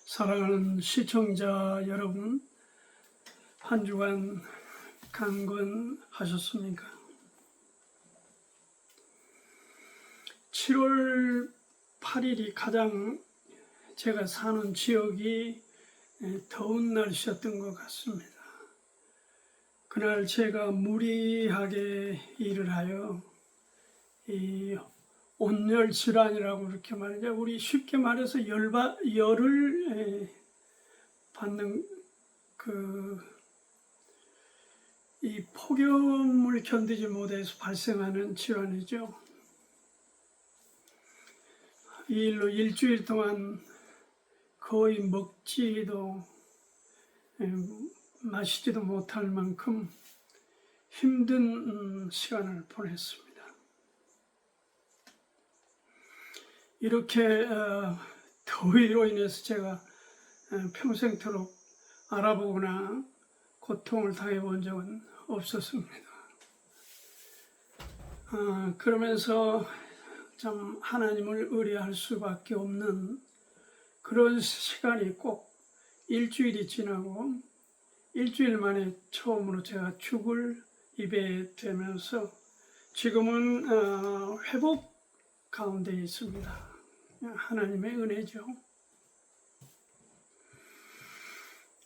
사랑하는 시청자 여러분, 한 주간 강건하셨습니까? 7월 8일이 가장 제가 사는 지역이 더운 날씨였던 것 같습니다. 그날 제가 무리하게 일을 하여 이 온열 질환이라고 이렇게 말이죠. 우리 쉽게 말해서 열을 받는 이 폭염을 견디지 못해서 발생하는 질환이죠. 이 일로 일주일 동안 거의 먹지도 마시지도 못할 만큼 힘든 시간을 보냈습니다. 이렇게 더위로 인해서 제가 평생토록 알아보거나 고통을 당해본 적은 없었습니다. 그러면서 참 하나님을 의뢰할 수밖에 없는 그런 시간이 꼭 일주일이 지나고 일주일 만에 처음으로 제가 죽을 입에 대면서 지금은 회복 가운데 있습니다. 하나님의 은혜죠.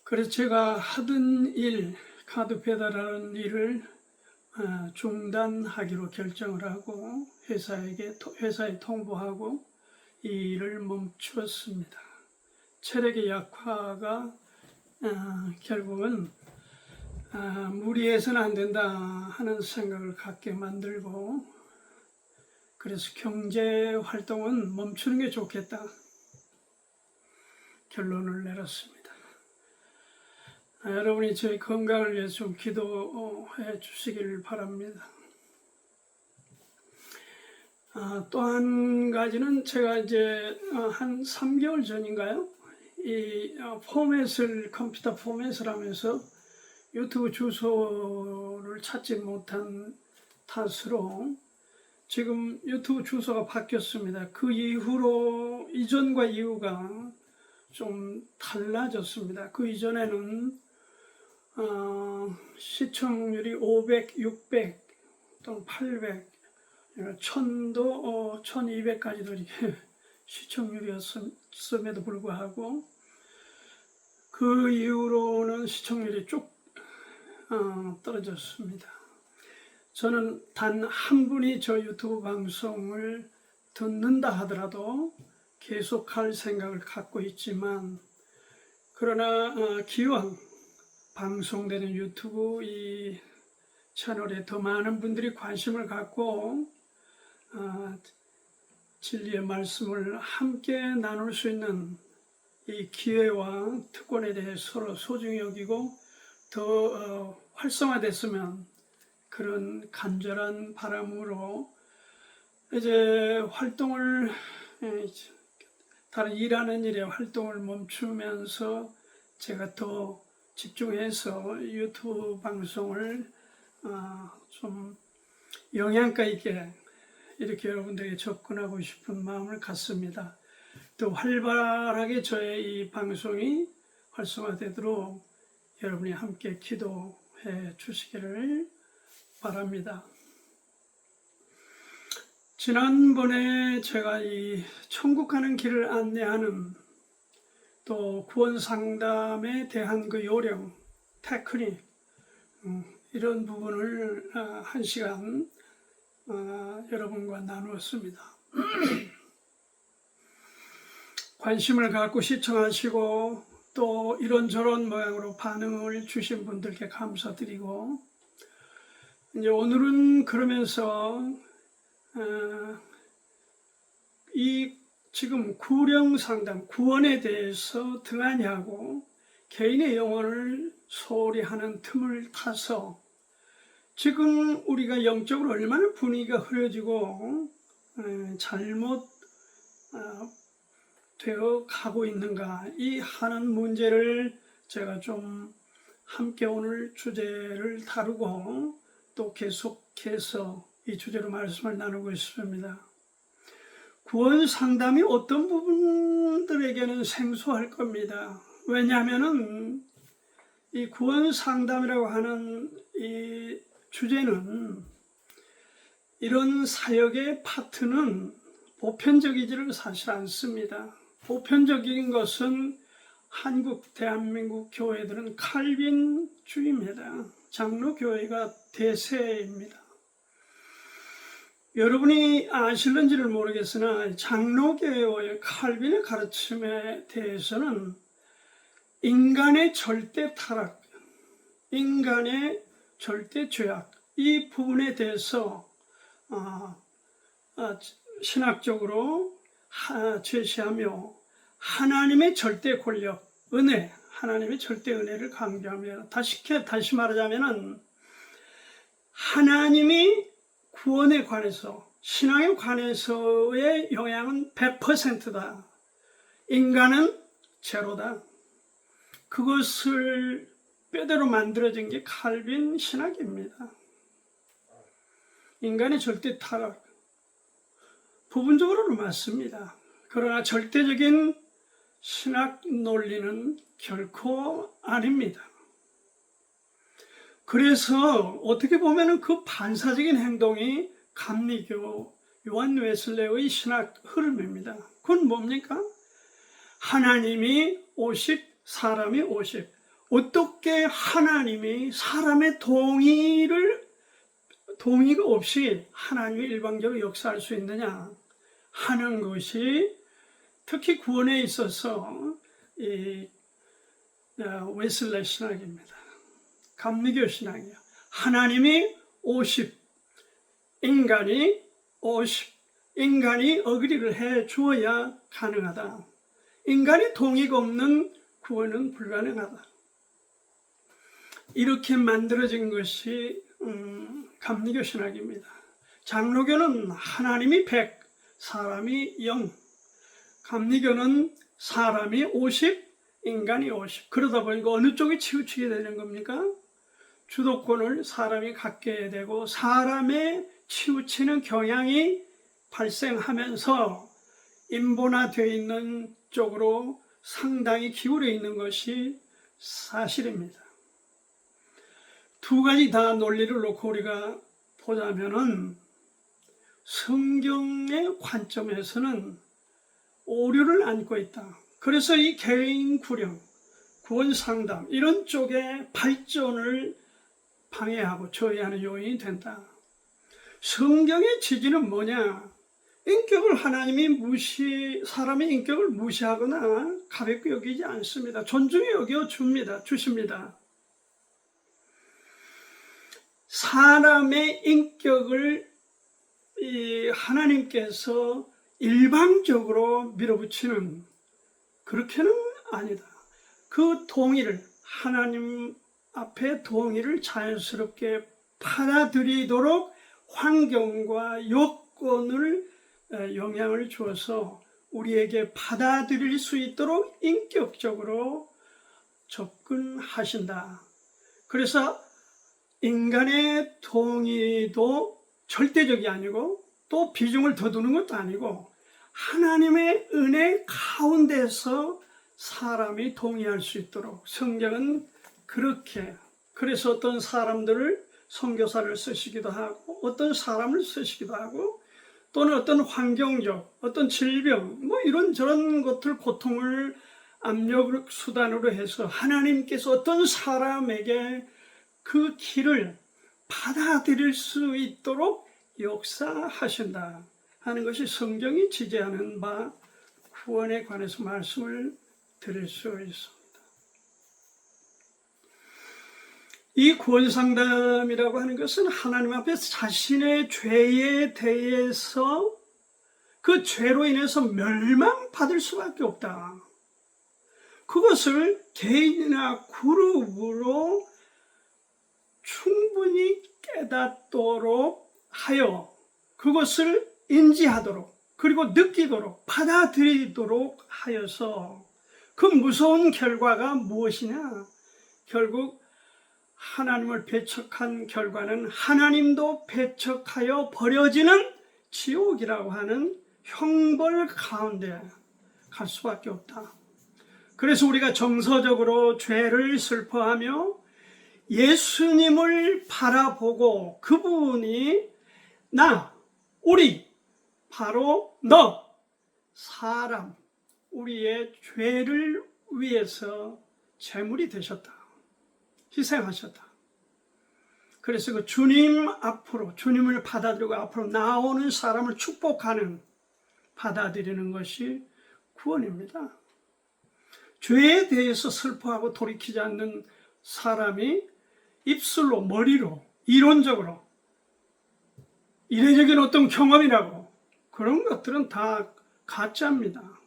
그래서 제가 하던 일, 카드 배달하는 일을 중단하기로 결정을 하고 회사에 통보하고 이 일을 멈추었습니다. 체력의 약화가 결국은 무리해서는 안 된다 하는 생각을 갖게 만들고, 그래서 경제 활동은 멈추는 게 좋겠다 결론을 내렸습니다. 여러분이 저희 건강을 위해서 좀 기도해 주시길 바랍니다. 또 한 가지는 제가 이제 한 3개월 전인가요? 이 컴퓨터 포맷을 하면서 유튜브 주소를 찾지 못한 탓으로 지금 유튜브 주소가 바뀌었습니다. 그 이후로 이전과 이후가 좀 달라졌습니다. 그 이전에는 시청률이 500, 600 또는 800, 1000도 1200까지도 이렇게 시청률이었음에도 불구하고 그 이후로는 시청률이 쭉 떨어졌습니다. 저는 단 한 분이 저 유튜브 방송을 듣는다 하더라도 계속할 생각을 갖고 있지만, 그러나 기왕 방송되는 유튜브 이 채널에 더 많은 분들이 관심을 갖고 진리의 말씀을 함께 나눌 수 있는 이 기회와 특권에 대해 서로 소중히 여기고 더 활성화됐으면, 그런 간절한 바람으로 이제 활동을 다른 일하는 일에 활동을 멈추면서 제가 더 집중해서 유튜브 방송을 좀 영양가 있게 이렇게 여러분들에게 접근하고 싶은 마음을 갖습니다. 또 활발하게 저의 이 방송이 활성화되도록 여러분이 함께 기도해 주시기를 바랍니다. 지난번에 제가 이 천국 가는 길을 안내하는 또 구원 상담에 대한 그 요령, 테크닉 이런 부분을 1시간 여러분과 나누었습니다. 관심을 갖고 시청하시고 또 이런저런 모양으로 반응을 주신 분들께 감사드리고, 이제 오늘은 그러면서 이 지금 구령 상담, 구원에 대해서 등한히 하고 개인의 영혼을 소홀히 하는 틈을 타서 지금 우리가 영적으로 얼마나 분위기가 흐려지고 잘못 되어 가고 있는가, 이 하는 문제를 제가 좀 함께 오늘 주제를 다루고 또 계속해서 이 주제로 말씀을 나누고 있습니다. 구원 상담이 어떤 부분들에게는 생소할 겁니다. 왜냐하면은 이 구원 상담이라고 하는 이 주제는, 이런 사역의 파트는 보편적이지를 사실 않습니다. 보편적인 것은 한국, 대한민국 교회들은 칼빈주의입니다. 장로교회가 대세입니다. 여러분이 아실는지를 모르겠으나 장로교회의 칼빈의 가르침에 대해서는 인간의 절대 타락, 인간의 절대 죄악, 이 부분에 대해서 신학적으로 제시하며 하나님의 절대 권력, 은혜, 하나님의 절대 은혜를 강조하며, 다시 말하자면은 하나님이 구원에 관해서, 신앙에 관해서의 영향은 100%다. 인간은 제로다. 그것을 뼈대로 만들어진 게 칼빈 신학입니다. 인간의 절대 타락, 부분적으로는 맞습니다. 그러나 절대적인 신학 논리는 결코 아닙니다. 그래서 어떻게 보면 그 반사적인 행동이 감리교 요한 웨슬레의 신학 흐름입니다. 그건 뭡니까? 하나님이 50, 사람이 50. 어떻게 하나님이 사람의 동의가 없이 하나님이 일방적으로 역사할 수 있느냐 하는 것이, 특히 구원에 있어서 이 웨슬레 신학입니다. 감리교 신학이에요. 하나님이 50, 인간이 50, 인간이 어그리를 해 주어야 가능하다. 인간의 동의가 없는 구원은 불가능하다. 이렇게 만들어진 것이 감리교 신학입니다. 장로교는 하나님이 100, 사람이 0. 감리교는 사람이 50, 인간이 50. 그러다 보니까 어느 쪽에 치우치게 되는 겁니까? 주도권을 사람이 갖게 되고 사람의 치우치는 경향이 발생하면서 인본화되어 있는 쪽으로 상당히 기울어 있는 것이 사실입니다. 두 가지 다 논리를 놓고 우리가 보자면은 성경의 관점에서는 오류를 안고 있다. 그래서 이 개인 구령, 구원 상담 이런 쪽의 발전을 방해하고 저해하는 요인이 된다. 성경의 지지는 뭐냐? 인격을 하나님이 사람의 인격을 무시하거나 가볍게 여기지 않습니다. 존중히 주십니다. 사람의 인격을 하나님께서 일방적으로 밀어붙이는, 그렇게는 아니다. 그 동의를, 하나님 앞에 동의를 자연스럽게 받아들이도록 환경과 요건을 영향을 주어서 우리에게 받아들일 수 있도록 인격적으로 접근하신다. 그래서 인간의 동의도 절대적이 아니고 또 비중을 더 두는 것도 아니고 하나님의 은혜 가운데서 사람이 동의할 수 있도록 성경은 그렇게, 그래서 어떤 사람들을 선교사를 쓰시기도 하고 어떤 사람을 쓰시기도 하고 또는 어떤 환경적, 어떤 질병, 이런저런 것들, 고통을 압력 수단으로 해서 하나님께서 어떤 사람에게 그 길을 받아들일 수 있도록 역사하신다 하는 것이 성경이 지지하는 바 구원에 관해서 말씀을 드릴 수 있습니다. 이 구원상담이라고 하는 것은 하나님 앞에서 자신의 죄에 대해서 그 죄로 인해서 멸망받을 수밖에 없다. 그것을 개인이나 그룹으로 충분히 깨닫도록 하여 그것을 인지하도록 그리고 느끼도록 받아들이도록 하여서 그 무서운 결과가 무엇이냐? 결국 하나님을 배척한 결과는 하나님도 배척하여 버려지는 지옥이라고 하는 형벌 가운데 갈 수밖에 없다. 그래서 우리가 정서적으로 죄를 슬퍼하며 예수님을 바라보고 그분이 우리, 바로 너, 사람, 우리의 죄를 위해서 제물이 되셨다. 희생하셨다. 그래서 그 주님 앞으로, 주님을 받아들이고 앞으로 나오는 사람을 축복하는, 받아들이는 것이 구원입니다. 죄에 대해서 슬퍼하고 돌이키지 않는 사람이 입술로, 머리로, 이론적으로 이례적인 어떤 경험이라고, 그런 것들은 다 가짜입니다.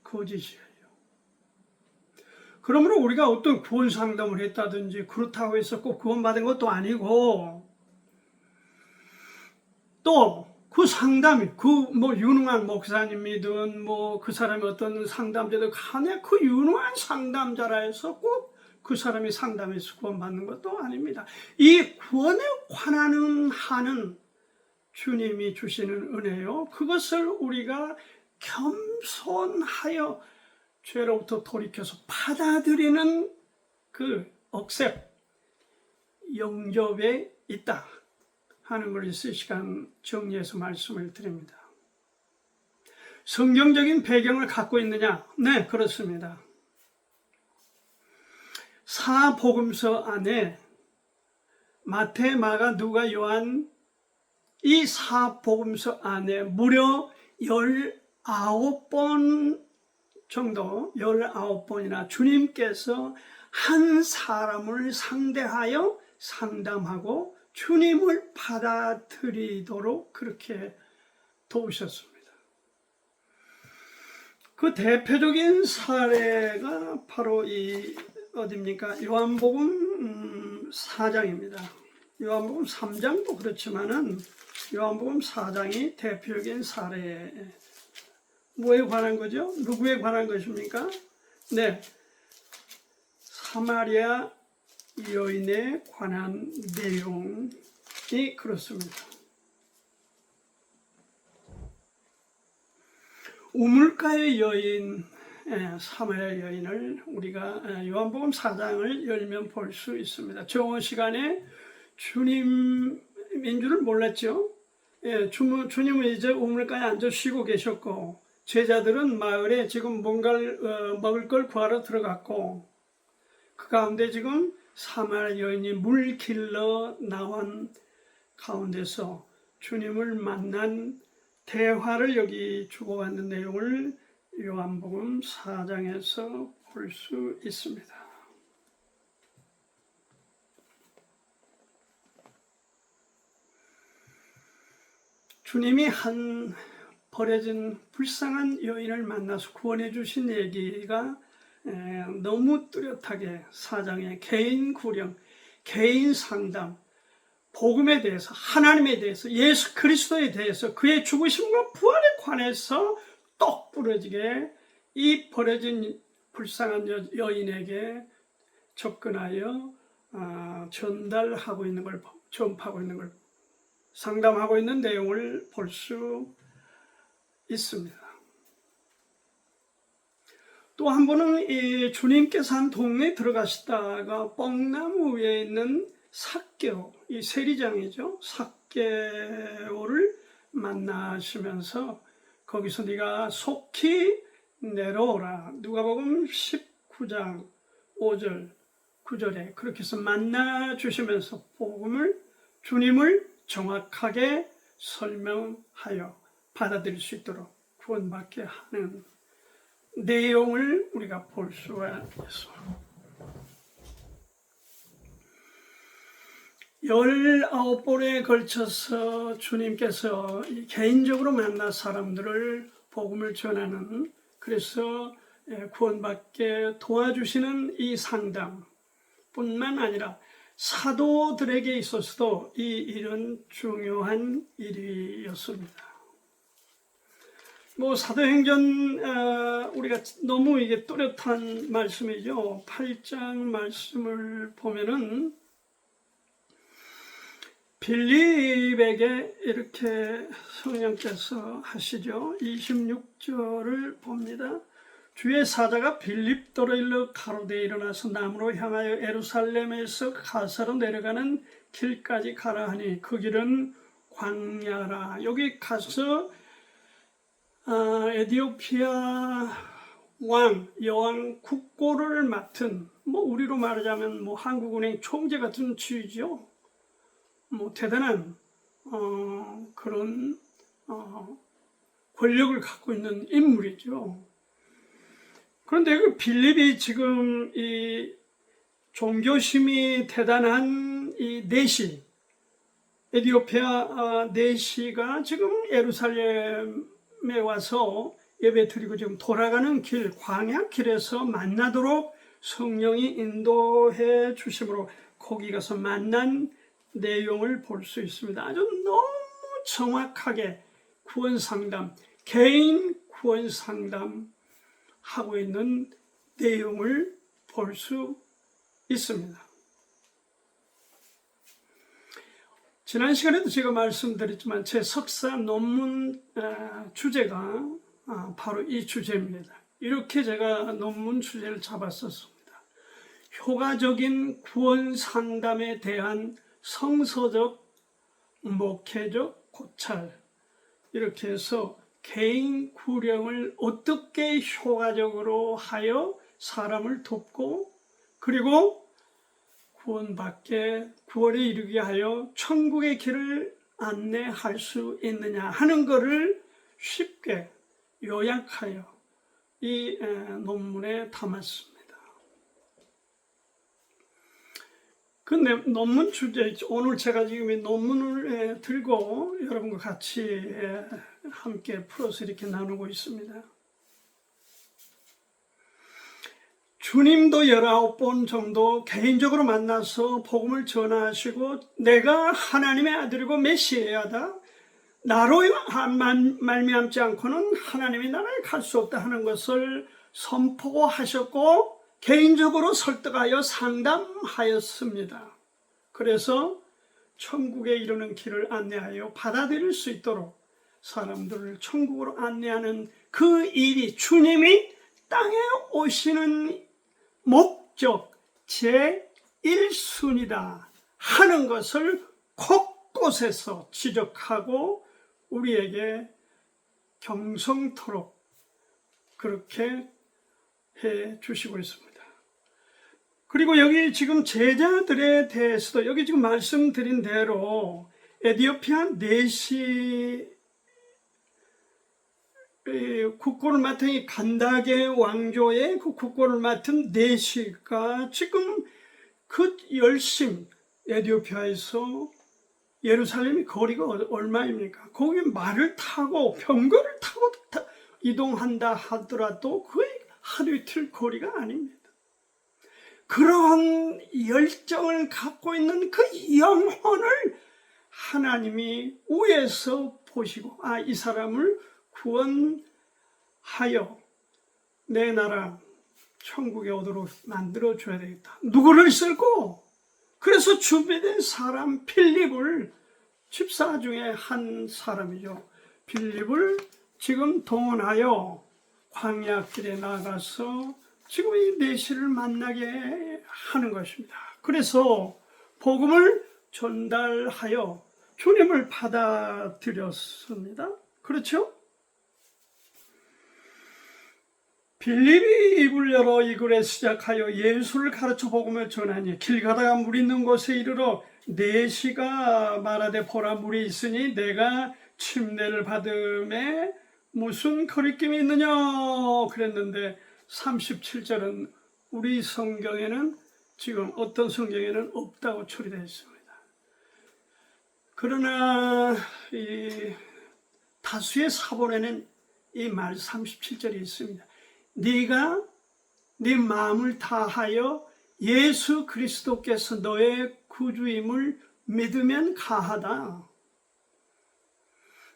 거짓이에요. 그러므로 우리가 어떤 구원 상담을 했다든지 그렇다고 해서 꼭 구원받은 것도 아니고, 또 그 상담이 유능한 목사님이든 그 사람이 어떤 상담자든 간에 그 유능한 상담자라 해서 꼭 그 사람이 상담해서 구원받는 것도 아닙니다. 이 구원에 관한 한은 주님이 주시는 은혜요. 그것을 우리가 겸손하여 죄로부터 돌이켜서 받아들이는 그 억셉, 영접에 있다 하는 걸 이 시간 정리해서 말씀을 드립니다. 성경적인 배경을 갖고 있느냐? 네, 그렇습니다. 사복음서 안에 마태, 마가, 누가, 요한, 이 사복음서 안에 무려 19번 정도, 19번이나 주님께서 한 사람을 상대하여 상담하고 주님을 받아들이도록 그렇게 도우셨습니다. 그 대표적인 사례가 바로 어디입니까? 요한복음 4장입니다. 요한복음 3장도 그렇지만은 요한복음 4장이 대표적인 사례. 뭐에 관한 거죠? 누구에 관한 것입니까? 네, 사마리아 여인에 관한 내용이 그렇습니다. 우물가의 여인, 사마리아 여인을 우리가 요한복음 4장을 열면 볼 수 있습니다. 정오 시간에 주님인 줄을 몰랐죠. 주님은 이제 우물가에 앉아 쉬고 계셨고, 제자들은 마을에 지금 뭔가를 먹을 걸 구하러 들어갔고, 그 가운데 지금 사마리아 여인이 물 길러 나온 가운데서 주님을 만난 대화를 여기 주고받는 내용을 요한복음 4장에서 볼 수 있습니다. 주님이 한 버려진 불쌍한 여인을 만나서 구원해 주신 얘기가 너무 뚜렷하게 4장의 개인 구령, 개인 상담, 복음에 대해서, 하나님에 대해서, 예수 그리스도에 대해서, 그의 죽으심과 부활에 관해서 똑 부러지게 이 버려진 불쌍한 여인에게 접근하여 전달하고 있는 걸, 전파하고 있는 걸, 상담하고 있는 내용을 볼 수 있습니다. 또 한 번은 주님께서 한 동네에 들어가시다가 뻥나무 위에 있는 삭개오, 이 세리장이죠. 삭개오를 만나시면서 거기서 네가 속히 내려오라. 누가복음 19장 5절 9절에 그렇게 해서 만나 주시면서 주님을 정확하게 설명하여 받아들일 수 있도록 구원받게 하는 내용을 우리가 볼 수가 있습니다. 19번에 걸쳐서 주님께서 개인적으로 만난 사람들을 복음을 전하는, 그래서 구원받게 도와주시는 이 상담 뿐만 아니라 사도들에게 있어서도 이 일은 중요한 일이었습니다. 사도행전 우리가 너무 이게 또렷한 말씀이죠. 8장 말씀을 보면은 빌립에게 이렇게 성령께서 하시죠. 26절을 봅니다. 주의 사자가 빌립도로 일러 가로대에 일어나서 남으로 향하여 예루살렘에서 가사로 내려가는 길까지 가라 하니 그 길은 광야라. 여기 가서 에디오피아 여왕 국고를 맡은, 우리로 말하자면 한국은행 총재 같은 지위죠. 대단한 그런 권력을 갖고 있는 인물이죠. 그런데 그 빌립이 지금 이 종교심이 대단한 이 내시, 에디오피아 내시가 지금 예루살렘에 와서 예배 드리고 지금 돌아가는 길, 광야 길에서 만나도록 성령이 인도해 주심으로 거기 가서 만난 내용을 볼 수 있습니다. 아주 너무 정확하게 구원 상담, 개인 구원 상담 하고 있는 내용을 볼 수 있습니다. 지난 시간에도 제가 말씀드렸지만 제 석사 논문 주제가 바로 이 주제입니다. 이렇게 제가 논문 주제를 잡았었습니다. 효과적인 구원 상담에 대한 성서적, 목회적 고찰, 이렇게 해서 개인 구령을 어떻게 효과적으로 하여 사람을 돕고 그리고 구원에 이르게 하여 천국의 길을 안내할 수 있느냐 하는 것을 쉽게 요약하여 이 논문에 담았습니다. 그 논문 주제, 오늘 제가 지금 이 논문을 들고 여러분과 같이 함께 풀어서 이렇게 나누고 있습니다. 주님도 19번 정도 개인적으로 만나서 복음을 전하시고 내가 하나님의 아들이고 메시아다, 나로 말미암지 않고는 하나님의 나라에 갈 수 없다 하는 것을 선포하셨고 개인적으로 설득하여 상담하였습니다. 그래서 천국에 이르는 길을 안내하여 받아들일 수 있도록 사람들을 천국으로 안내하는 그 일이 주님이 땅에 오시는 목적 제1순위다 하는 것을 곳곳에서 지적하고 우리에게 경성토록 그렇게 해 주시고 있습니다. 그리고 여기 지금 제자들에 대해서도 여기 지금 말씀드린 대로 에디오피아 내시 국고를 맡은 이 간다게 왕조의 그 국고를 맡은 내시가 지금 그 열심, 에디오피아에서 예루살렘이 거리가 얼마입니까? 거기 말을 타고 병거를 타고 이동한다 하더라도 거의 하루 이틀 거리가 아닙니다. 그런 열정을 갖고 있는 그 영혼을 하나님이 위에서 보시고 이 사람을 구원하여 내 나라 천국에 오도록 만들어줘야 되겠다. 누구를 쓸고? 그래서 준비된 사람 빌립을, 집사 중에 한 사람이죠. 빌립을 지금 동원하여 광야길에 나가서 지금 이 내시를 만나게 하는 것입니다. 그래서 복음을 전달하여 주님을 받아들였습니다. 그렇죠? 빌립이 입을 열어 이 글에 시작하여 예수를 가르쳐 복음을 전하니 길 가다가 물 있는 곳에 이르러 내시가 말하되 보라 물이 있으니 내가 침례를 받음에 무슨 거리낌이 있느냐 그랬는데 37절은 우리 성경에는 지금 어떤 성경에는 없다고 처리되어 있습니다. 그러나 이 다수의 사본에는 이 말 37절이 있습니다. 네가 네 마음을 다하여 예수 그리스도께서 너의 구주임을 믿으면 가하다.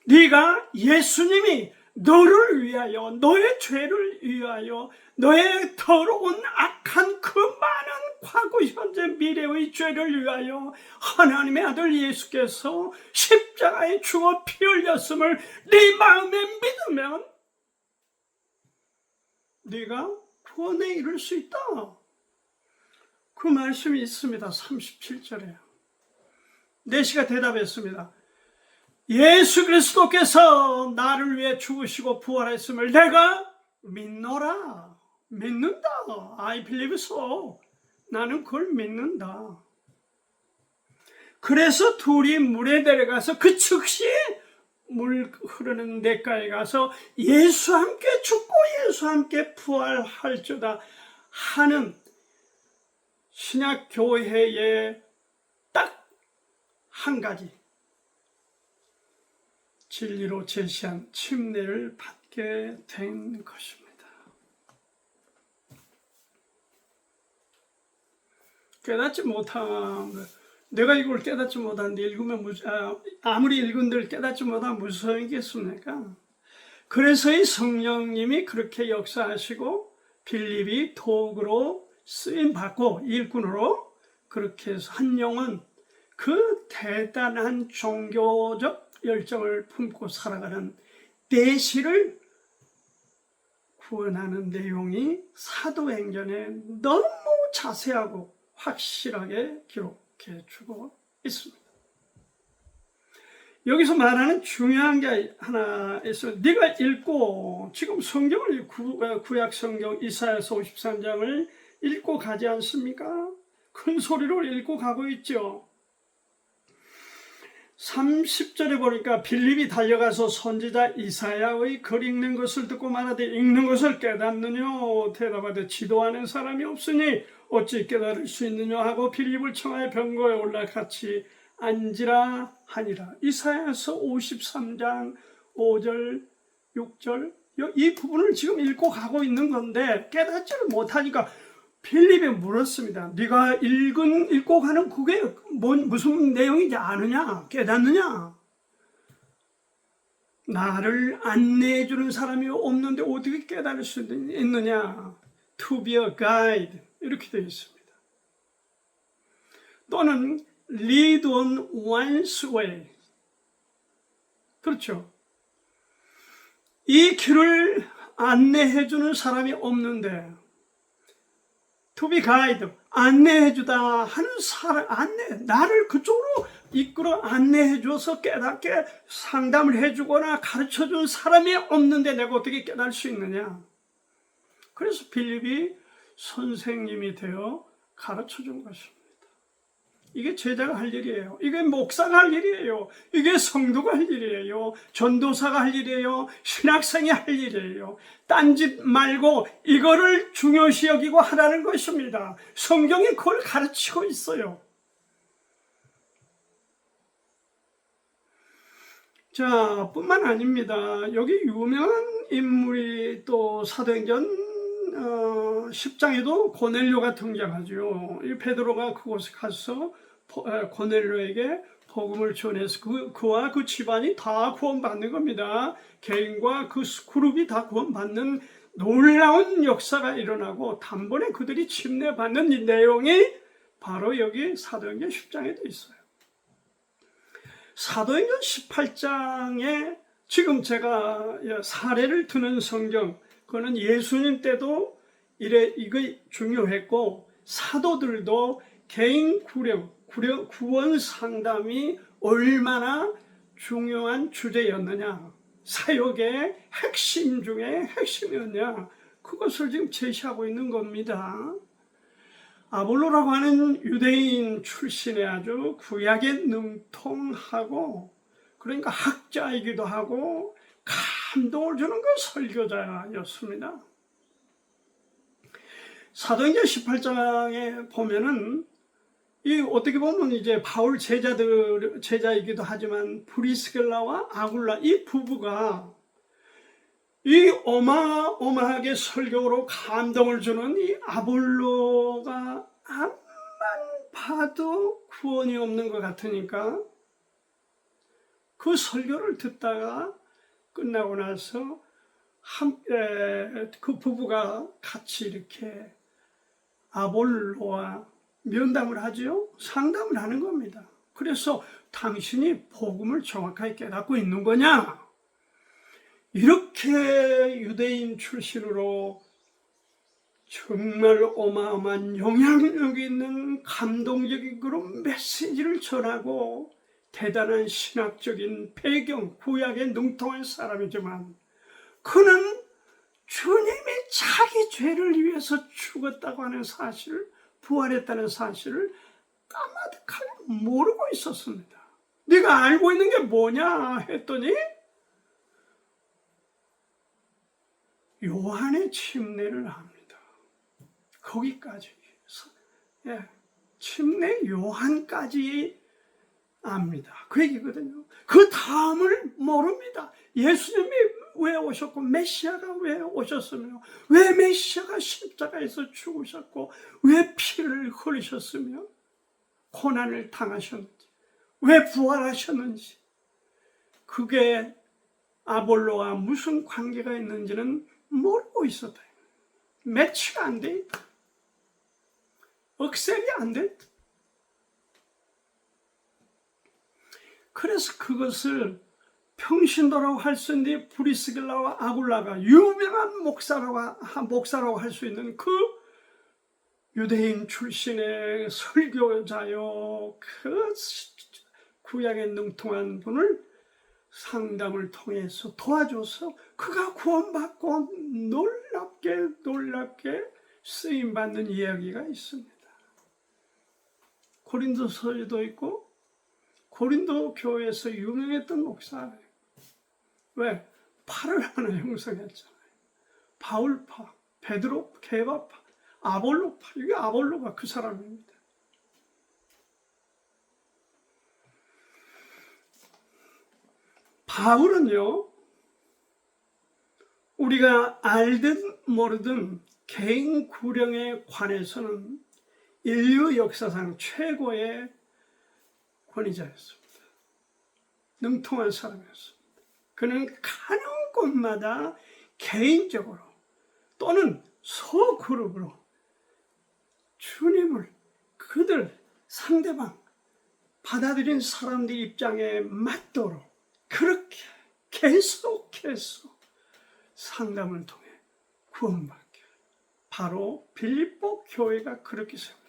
네가 예수님이 너를 위하여, 너의 죄를 위하여, 너의 더러운 악한 그 많은 과거, 현재, 미래의 죄를 위하여 하나님의 아들 예수께서 십자가에 죽어 피 흘렸음을 네 마음에 믿으면 네가 구원에 이를 수 있다. 그 말씀이 있습니다. 37절에 내시가 대답했습니다. 예수 그리스도께서 나를 위해 죽으시고 부활했음을 내가 믿노라. 믿는다. I believe so. 나는 그걸 믿는다. 그래서 둘이 물에 내려가서 그 즉시 물 흐르는 냇가에 가서 예수 함께 죽고 예수 함께 부활할지어다 하는 신약 교회의 딱 한 가지 진리로 제시한 침례를 받게 된 것입니다. 깨닫지 못한 내가 이걸 깨닫지 못하는데 읽으면 아무리 읽은들 깨닫지 못하면 무슨 소용이겠습니까? 그래서 이 성령님이 그렇게 역사하시고 빌립이 도구로 쓰임받고 일꾼으로 그렇게 해서 한 영혼 그 대단한 종교적 열정을 품고 살아가는 내시를 구원하는 내용이 사도행전에 너무 자세하고 확실하게 기록해 주고 있습니다. 여기서 말하는 중요한 게 하나 있어요. 네가 읽고 지금 성경을 구약 성경 이사야서 53장을 읽고 가지 않습니까? 큰 소리로 읽고 가고 있죠. 30절에 보니까 빌립이 달려가서 선지자 이사야의 글 읽는 것을 듣고 말하되 읽는 것을 깨닫느냐 대답하되 지도하는 사람이 없으니 어찌 깨달을 수 있느냐 하고 빌립을 청하여 병거에 올라 같이 앉으라 하니라. 이사야서 53장 5절 6절 이 부분을 지금 읽고 가고 있는 건데 깨닫지를 못하니까 빌립이 물었습니다. 네가 읽고 가는 그게 무슨 내용인지 아느냐? 깨닫느냐? 나를 안내해 주는 사람이 없는데 어떻게 깨달을 수 있느냐? To be a guide 이렇게 되어 있습니다. 또는 lead on one's way 그렇죠. 이 길을 안내해 주는 사람이 없는데 to be guide, 안내해주다 하는 사람, 나를 그쪽으로 이끌어 안내해줘서 깨닫게 상담을 해주거나 가르쳐준 사람이 없는데 내가 어떻게 깨달을 수 있느냐. 그래서 빌립이 선생님이 되어 가르쳐준 것입니다. 이게 제자가 할 일이에요. 이게 목사가 할 일이에요. 이게 성도가 할 일이에요. 전도사가 할 일이에요. 신학생이 할 일이에요. 딴짓 말고 이거를 중요시 여기고 하라는 것입니다. 성경이 그걸 가르치고 있어요. 자, 뿐만 아닙니다. 여기 유명한 인물이 또 사도행전 10장에도 고넬료가 등장하죠. 이 베드로가 그곳에 가서 고넬료에게 복음을 전해서 그와 그 집안이 다 구원받는 겁니다. 개인과 그 그룹이 다 구원받는 놀라운 역사가 일어나고 단번에 그들이 침례받는 이 내용이 바로 여기 사도행전 10장에도 있어요. 사도행전 18장에 지금 제가 사례를 드는 성경 그거는 예수님 때도 이거 중요했고 사도들도 개인 구원 상담이 얼마나 중요한 주제였느냐 사역의 핵심 중에 핵심이었냐 그것을 지금 제시하고 있는 겁니다. 아볼로라고 하는 유대인 출신의 아주 구약에 능통하고 그러니까 학자이기도 하고 감동을 주는 그 설교자였습니다. 사도행전 18장에 보면은 이 어떻게 보면 이제 바울 제자이기도 하지만 브리스길라와 아굴라 이 부부가 이 어마어마하게 설교로 감동을 주는 이 아볼로가 앞만 봐도 구원이 없는 것 같으니까 그 설교를 듣다가 끝나고 나서 그 부부가 같이 이렇게 아볼로와 면담을 하죠. 상담을 하는 겁니다. 그래서 당신이 복음을 정확하게 깨닫고 있는 거냐? 이렇게 유대인 출신으로 정말 어마어마한 영향력 있는 감동적인 그런 메시지를 전하고 대단한 신학적인 배경, 구약에 능통한 사람이지만 그는 주님이 자기 죄를 위해서 죽었다고 하는 사실을, 부활했다는 사실을 까마득하게 모르고 있었습니다. 네가 알고 있는 게 뭐냐 했더니 요한의 침례를 합니다. 거기까지 예, 침례 요한까지 압니다. 그 얘기거든요. 그 다음을 모릅니다. 예수님이 왜 오셨고 메시아가 왜 오셨으며 왜 메시아가 십자가에서 죽으셨고 왜 피를 흘리셨으며 고난을 당하셨는지 왜 부활하셨는지 그게 아볼로와 무슨 관계가 있는지는 모르고 있었다. 매치가 안 돼 있다. 억셉이 안 돼 있다. 그래서 그것을 평신도라고 할 수 있는 브리스길라와 아굴라가 유명한 목사라고 할 수 있는 그 유대인 출신의 설교자요, 그 구약에 능통한 분을 상담을 통해서 도와줘서 그가 구원받고 놀랍게 쓰임받는 이야기가 있습니다. 고린도서에도 있고 고린도 교회에서 유명했던 목사예요. 왜? 파를 하나 형성했잖아요. 바울파, 베드로, 게바파, 아볼로파. 이게 아볼로가 그 사람입니다. 바울은요, 우리가 알든 모르든 개인 구령에 관해서는 인류 역사상 최고의 권위자였습니다. 능통한 사람이었습니다. 그는 가는 곳마다 개인적으로 또는 소그룹으로 주님을 그들 상대방 받아들인 사람들 입장에 맞도록 그렇게 계속해서 상담을 통해 구원받게 바로 빌립보 교회가 그렇게 세워졌고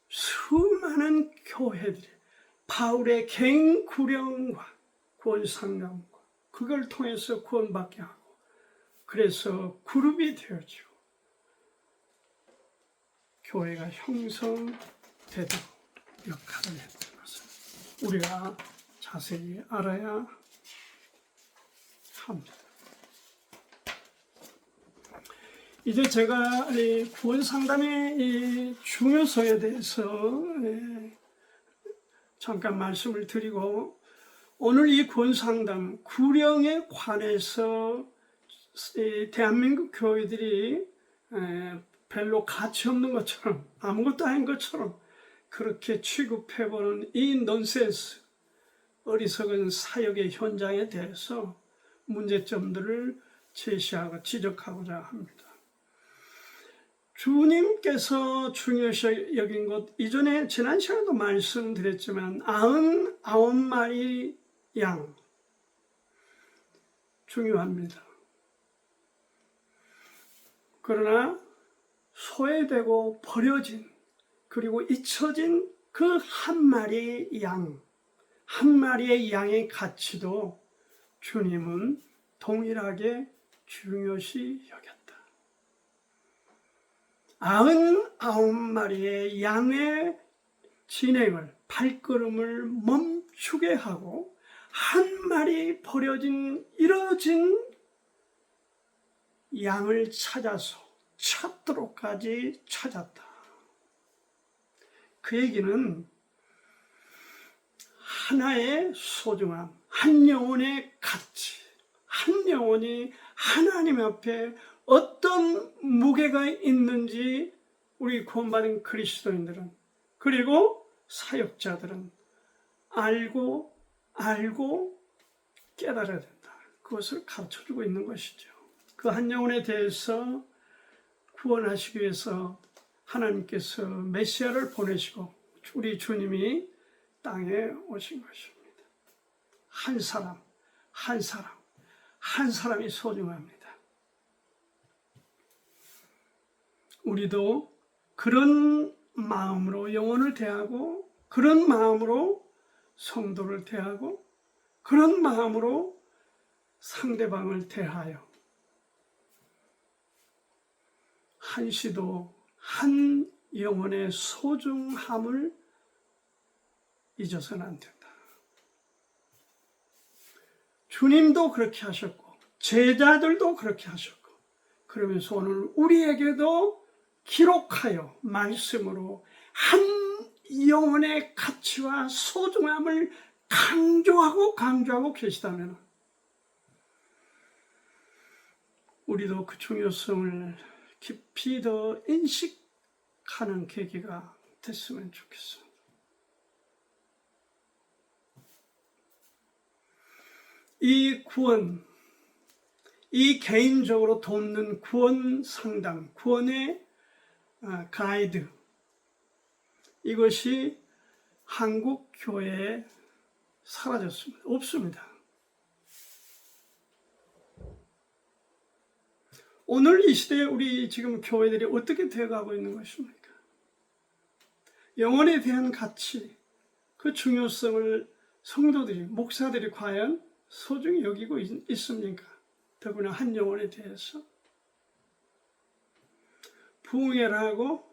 수많은 교회들이 바울의 개인 구령과 구원 상담과 그걸 통해서 구원받게 하고 그래서 그룹이 되어지고 교회가 형성되도록 역할을 했던 것을 우리가 자세히 알아야 합니다. 이제 제가 구원 상담의 중요성에 대해서 잠깐 말씀을 드리고 오늘 이 구원 상담 구령에 관해서 대한민국 교회들이 별로 가치 없는 것처럼 아무것도 아닌 것처럼 그렇게 취급해보는 이 넌센스 어리석은 사역의 현장에 대해서 문제점들을 제시하고 지적하고자 합니다. 주님께서 중요시 여긴 것 이전에 지난 시간에도 말씀드렸지만 99마리 양 중요합니다. 그러나 소외되고 버려진 그리고 잊혀진 그 한 마리의 양, 한 마리의 양의 가치도 주님은 동일하게 중요시 여겼다. 99마리의 양의 진행을 발걸음을 멈추게 하고 한 마리 버려진 잃어진 양을 찾아서 찾도록까지 찾았다. 그 얘기는 하나의 소중함, 한 영혼의 가치, 한 영혼이 하나님 앞에 어떤 무게가 있는지 우리 구원받은 그리스도인들은 그리고 사역자들은 알고 깨달아야 된다. 그것을 가르쳐주고 있는 것이죠. 그 한 영혼에 대해서 구원하시기 위해서 하나님께서 메시아를 보내시고 우리 주님이 땅에 오신 것입니다. 한 사람, 한 사람, 한 사람이 소중합니다. 우리도 그런 마음으로 영혼을 대하고, 그런 마음으로 성도를 대하고, 그런 마음으로 상대방을 대하여 한시도 한 영혼의 소중함을 잊어서는 안 된다. 주님도 그렇게 하셨고 제자들도 그렇게 하셨고, 그러면서 오늘 우리에게도 기록하여 말씀으로 한 영혼의 가치와 소중함을 강조하고 계시다면 우리도 그 중요성을 깊이 더 인식하는 계기가 됐으면 좋겠어. 이 구원, 이 개인적으로 돕는 구원 상담, 구원의 가이드, 이것이 한국 교회에 사라졌습니다. 없습니다. 오늘 이 시대에 우리 지금 교회들이 어떻게 되어가고 있는 것입니까? 영혼에 대한 가치, 그 중요성을 성도들이, 목사들이 과연 소중히 여기고 있습니까? 더구나 한 영혼에 대해서 부흥회를 하고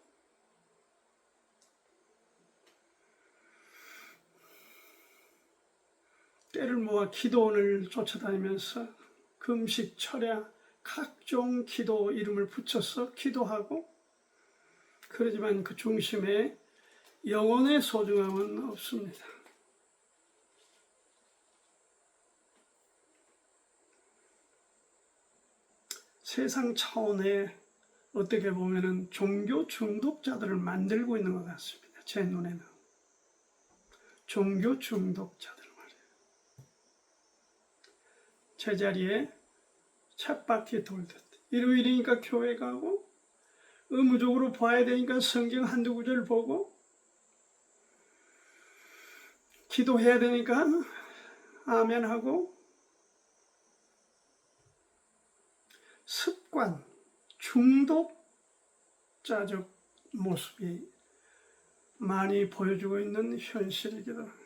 때를 모아 기도원을 쫓아다니면서 금식, 철야, 각종 기도 이름을 붙여서 기도하고, 그러지만 그 중심에 영혼의 소중함은 없습니다. 세상 차원의 어떻게 보면은 종교 중독자들을 만들고 있는 것 같습니다. 제 눈에는. 종교 중독자들 말이에요. 제자리에 쳇바퀴 돌듯 일요일이니까 교회 가고, 의무적으로 봐야 되니까 성경 한두 구절 보고, 기도해야 되니까 아멘하고, 습관, 중독자적 모습이 많이 보여주고 있는 현실이기도 합니다.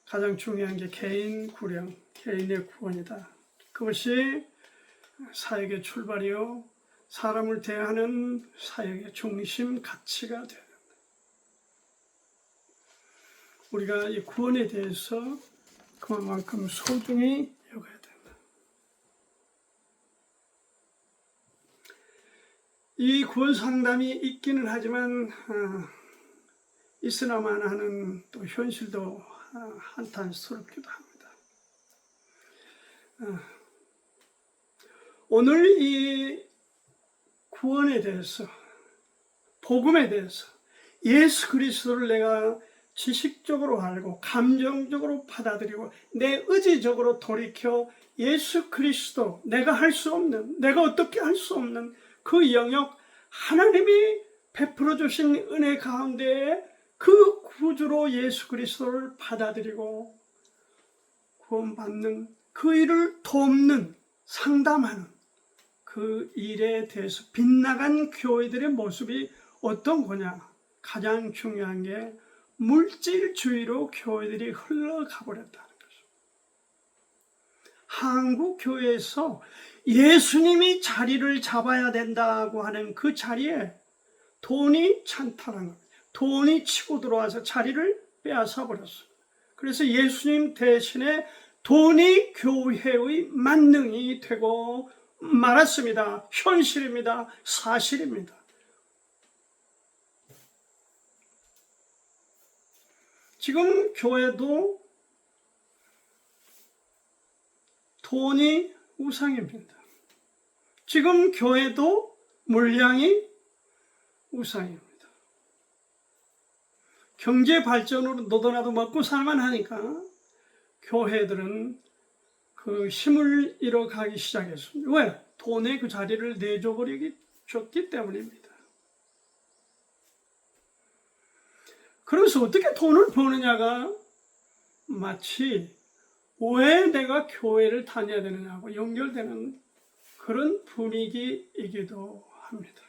가장 중요한 게 개인 구령, 개인의 구원이다. 그것이 사역의 출발이요, 사람을 대하는 사역의 중심 가치가 되어야 된다. 우리가 이 구원에 대해서 그만큼 소중히 여겨야 된다. 이 구원 상담이 있기는 하지만 있으나만 하는 또 현실도 한탄스럽기도 합니다. 오늘 이 구원에 대해서, 복음에 대해서, 예수 그리스도를 내가 지식적으로 알고 감정적으로 받아들이고 내 의지적으로 돌이켜 예수 그리스도, 내가 할 수 없는, 내가 어떻게 할 수 없는 그 영역, 하나님이 베풀어 주신 은혜 가운데 그 구주로 예수 그리스도를 받아들이고 구원받는 그 일을 돕는, 상담하는 그 일에 대해서 빗나간 교회들의 모습이 어떤 거냐? 가장 중요한 게 물질주의로 교회들이 흘러가 버렸다는 거죠. 한국 교회에서 예수님이 자리를 잡아야 된다고 하는 그 자리에 돈이 찬탈한 겁니다. 돈이 치고 들어와서 자리를 빼앗아 버렸어요. 그래서 예수님 대신에 돈이 교회의 만능이 되고 말았습니다. 현실입니다. 사실입니다. 지금 교회도 돈이 우상입니다. 지금 교회도 물량이 우상입니다. 경제 발전으로 너도나도 먹고 살만 하니까 교회들은 그 힘을 잃어가기 시작했습니다. 왜? 돈의 그 자리를 내줘버렸기 때문입니다. 그래서 어떻게 돈을 버느냐가 마치 왜 내가 교회를 다녀야 되느냐고 연결되는 그런 분위기이기도 합니다.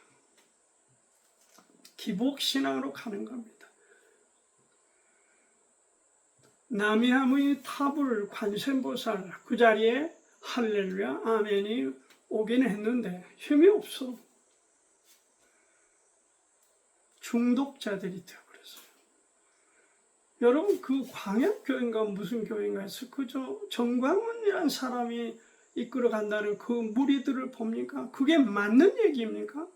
기복신앙으로 가는 겁니다. 남이함의 타불 관세음보살 그 자리에 할렐루야 아멘이 오긴 했는데 힘이 없어. 중독자들이 되어버렸어요. 여러분 그 광역교회인가 무슨 교회인가 해서 그저 정광훈이라는 사람이 이끌어 간다는 그 무리들을 봅니까? 그게 맞는 얘기입니까?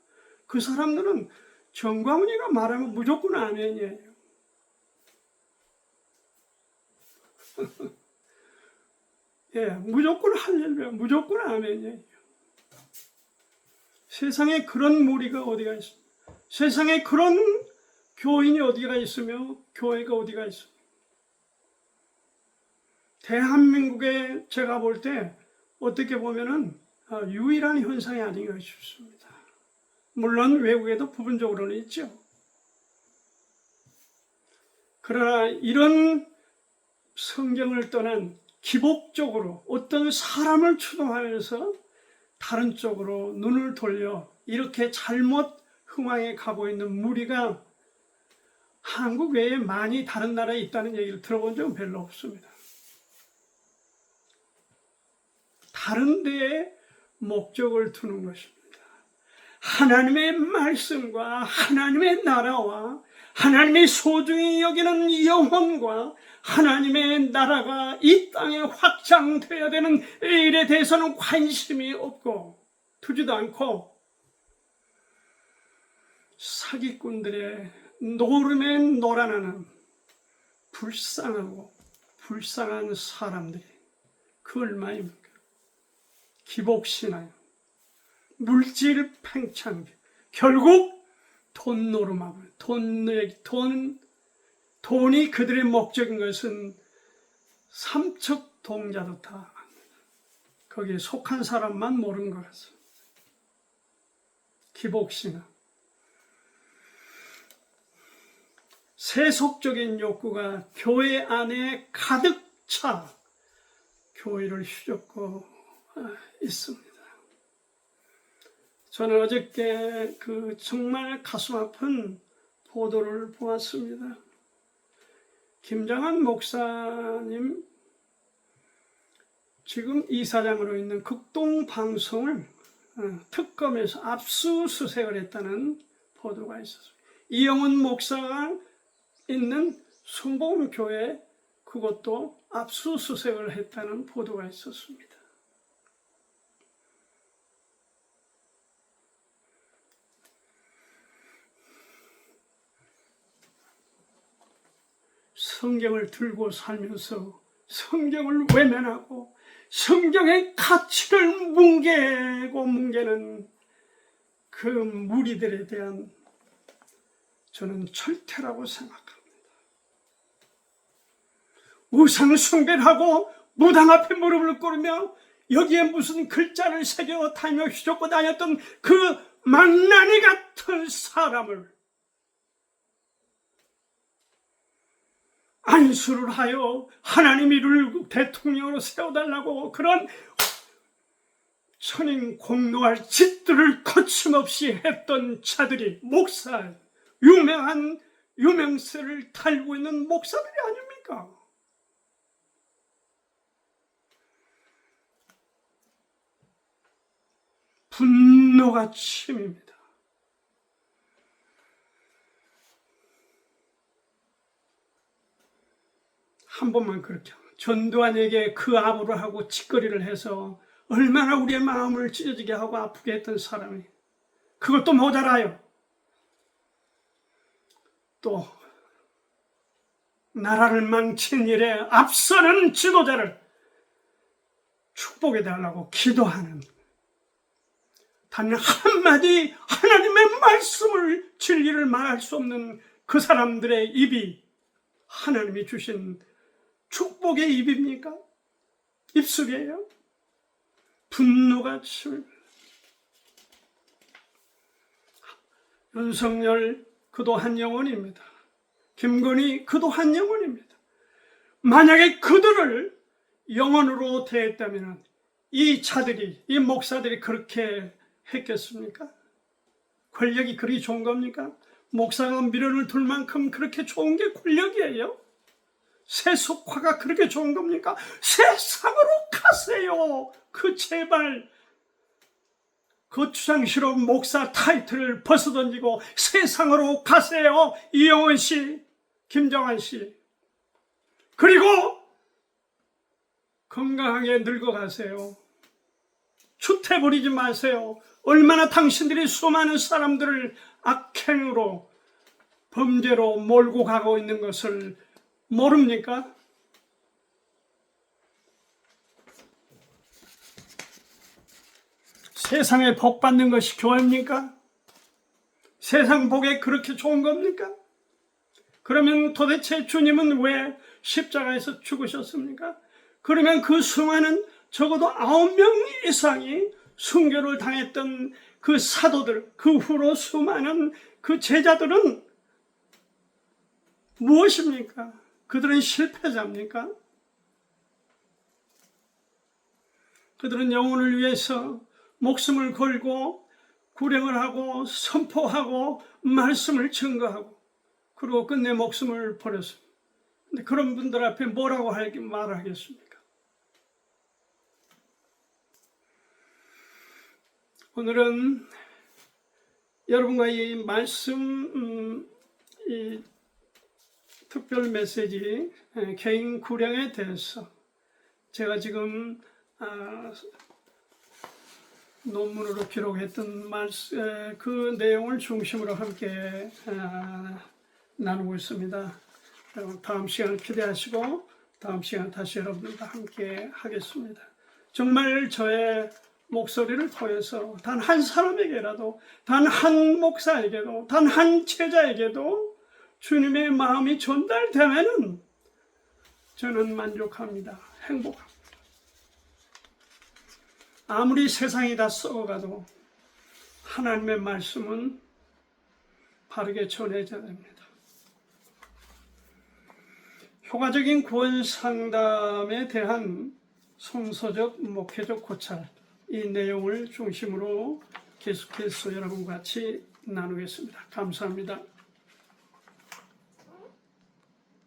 그 사람들은 정광훈이가 말하면 무조건 아멘이에요. 예, 무조건 할렐루야, 무조건 아멘이에요. 세상에 그런 무리가 어디가 있습니까? 세상에 그런 교인이 어디가 있으며 교회가 어디가 있습니까? 대한민국에 제가 볼 때 어떻게 보면은 유일한 현상이 아닌가 싶습니다. 물론 외국에도 부분적으로는 있죠. 그러나 이런 성경을 떠난 기복적으로 어떤 사람을 추동하면서 다른 쪽으로 눈을 돌려 이렇게 잘못 흥황해 가고 있는 무리가 한국 외에 많이 다른 나라에 있다는 얘기를 들어본 적은 별로 없습니다. 다른 데에 목적을 두는 것입니다. 하나님의 말씀과 하나님의 나라와 하나님의 소중히 여기는 영혼과 하나님의 나라가 이 땅에 확장되어야 되는 일에 대해서는 관심이 없고 두지도 않고 사기꾼들의 노름에 놀아나는 불쌍하고 불쌍한 사람들이 그 얼마입니까? 기복신앙, 물질 팽창, 결국 돈 노름하고 돈이 그들의 목적인 것은 삼척 동자도 다 거기에 속한 사람만 모르는 것 같습니다. 기복신앙, 세속적인 욕구가 교회 안에 가득 차 교회를 휘젓고 있습니다. 저는 어저께 그 정말 가슴 아픈 보도를 보았습니다. 김장한 목사님 지금 이사장으로 있는 극동방송을 특검에서 압수수색을 했다는 보도가 있었습니다. 이영훈 목사가 있는 순복음교회 그것도 압수수색을 했다는 보도가 있었습니다. 성경을 들고 살면서 성경을 외면하고 성경의 가치를 뭉개는 그 무리들에 대한 저는 철퇴라고 생각합니다. 우상 숭배하고 무당 앞에 무릎을 꿇으며 여기에 무슨 글자를 새겨 다니며 휘젓고 다녔던 그 망나니 같은 사람을 안수를 하여 하나님 이를 대통령으로 세워달라고 그런 천인 공노할 짓들을 거침없이 했던 자들이 목사, 유명한 유명세를 달고 있는 목사들이 아닙니까? 분노가 침입니다. 한 번만 그렇게 전두환에게 그 아부를 하고 짓거리를 해서 얼마나 우리의 마음을 찢어지게 하고 아프게 했던 사람이 그것도 모자라요. 또 나라를 망친 일에 앞서는 지도자를 축복해 달라고 기도하는 단 한마디 하나님의 말씀을 진리를 말할 수 없는 그 사람들의 입이 하나님이 주신 축복의 입입니까? 입술이에요. 분노가 칠. 윤석열 그도 한 영혼입니다. 김건희 그도 한 영혼입니다. 만약에 그들을 영혼으로 대했다면 이 차들이, 이 목사들이 그렇게 했겠습니까? 권력이 그리 좋은 겁니까? 목사가 미련을 둘 만큼 그렇게 좋은 게 권력이에요? 세속화가 그렇게 좋은 겁니까? 세상으로 가세요. 그 제발 거추장스러운 목사 타이틀을 벗어던지고 세상으로 가세요. 이영원 씨, 김정한 씨. 그리고 건강하게 늙어가세요. 추태 부리지 마세요. 얼마나 당신들이 수많은 사람들을 악행으로 범죄로 몰고 가고 있는 것을 모릅니까? 세상에 복 받는 것이 교회입니까? 세상 복에 그렇게 좋은 겁니까? 그러면 도대체 주님은 왜 십자가에서 죽으셨습니까? 그러면 그 수많은 적어도 9명 이상이 순교를 당했던 그 사도들, 그 후로 수많은 그 제자들은 무엇입니까? 그들은 실패자입니까? 그들은 영혼을 위해서 목숨을 걸고 구령을 하고 선포하고 말씀을 증거하고 그리고 끝내 목숨을 버렸습니다. 근데 그런 분들 앞에 뭐라고 말하겠습니까? 오늘은 여러분과 이 말씀, 이 특별 메시지, 개인 구령에 대해서 제가 지금 논문으로 기록했던 그 내용을 중심으로 함께 나누고 있습니다. 다음 시간 기대하시고 다음 시간 다시 여러분들과 함께 하겠습니다. 정말 저의 목소리를 통해서 단 한 사람에게라도, 단 한 목사에게도, 단 한 제자에게도 주님의 마음이 전달되면은 저는 만족합니다. 행복합니다. 아무리 세상이 다 썩어가도 하나님의 말씀은 바르게 전해져야 됩니다. 효과적인 구원 상담에 대한 성서적, 목회적 고찰, 이 내용을 중심으로 계속해서 여러분과 같이 나누겠습니다. 감사합니다.